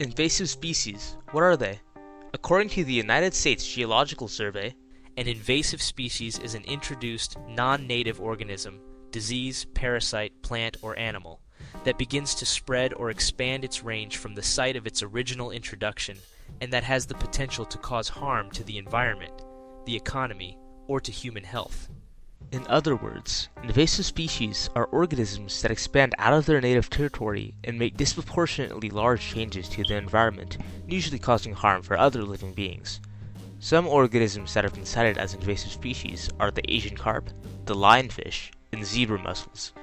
Invasive species, what are they? According to the United States Geological Survey, an invasive species is an introduced, non-native organism, disease, parasite, plant, or animal, that begins to spread or expand its range from the site of its original introduction, and that has the potential to cause harm to the environment, the economy, or to human health. In other words, invasive species are organisms that expand out of their native territory and make disproportionately large changes to the environment, usually causing harm for other living beings. Some organisms that have been cited as invasive species are the Asian carp, the lionfish, and zebra mussels.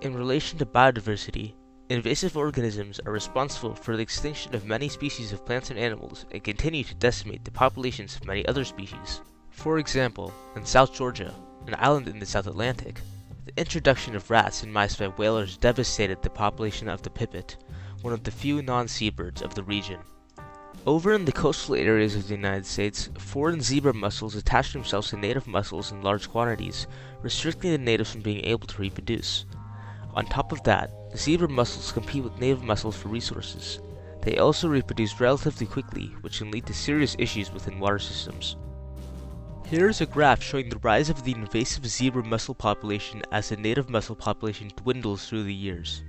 In relation to biodiversity, invasive organisms are responsible for the extinction of many species of plants and animals and continue to decimate the populations of many other species. For example, in South Georgia, an island in the South Atlantic, the introduction of rats and mice by whalers devastated the population of the pipit, one of the few non-seabirds of the region. Over in the coastal areas of the United States, foreign zebra mussels attach themselves to native mussels in large quantities, restricting the natives from being able to reproduce. On top of that, the zebra mussels compete with native mussels for resources. They also reproduce relatively quickly, which can lead to serious issues within water systems. Here's a graph showing the rise of the invasive zebra mussel population as the native mussel population dwindles through the years.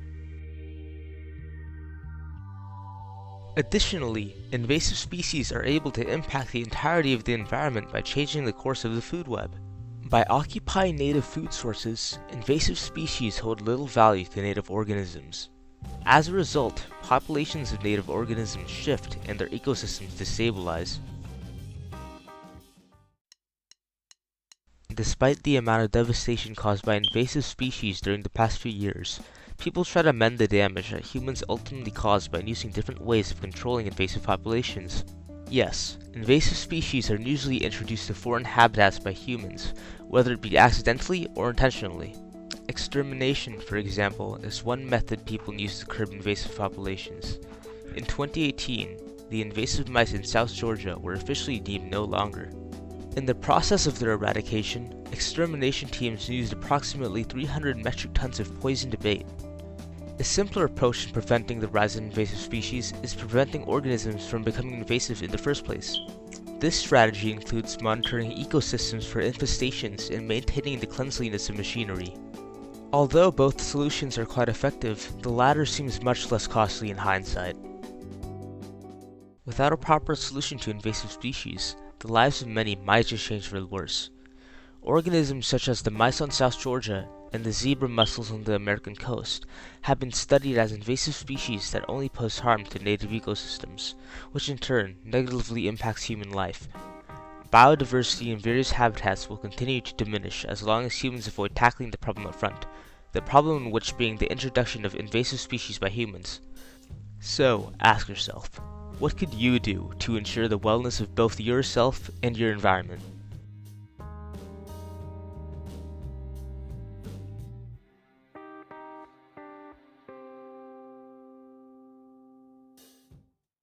Additionally, invasive species are able to impact the entirety of the environment by changing the course of the food web. By occupying native food sources, invasive species hold little value to native organisms. As a result, populations of native organisms shift and their ecosystems destabilize. Despite the amount of devastation caused by invasive species during the past few years, people try to mend the damage that humans ultimately caused by using different ways of controlling invasive populations. Yes, invasive species are usually introduced to foreign habitats by humans, whether it be accidentally or intentionally. Extermination, for example, is one method people use to curb invasive populations. In 2018, the invasive mice in South Georgia were officially deemed no longer. In the process of their eradication, extermination teams used approximately 300 metric tons of poisoned bait. A simpler approach in preventing the rise of invasive species is preventing organisms from becoming invasive in the first place. This strategy includes monitoring ecosystems for infestations and maintaining the cleanliness of machinery. Although both solutions are quite effective, the latter seems much less costly in hindsight. Without a proper solution to invasive species, the lives of many might just change for the worse. Organisms such as the mice on South Georgia and the zebra mussels on the American coast have been studied as invasive species that only pose harm to native ecosystems, which in turn negatively impacts human life. Biodiversity in various habitats will continue to diminish as long as humans avoid tackling the problem up front, the problem in which being the introduction of invasive species by humans. So, ask yourself, what could you do to ensure the wellness of both yourself and your environment?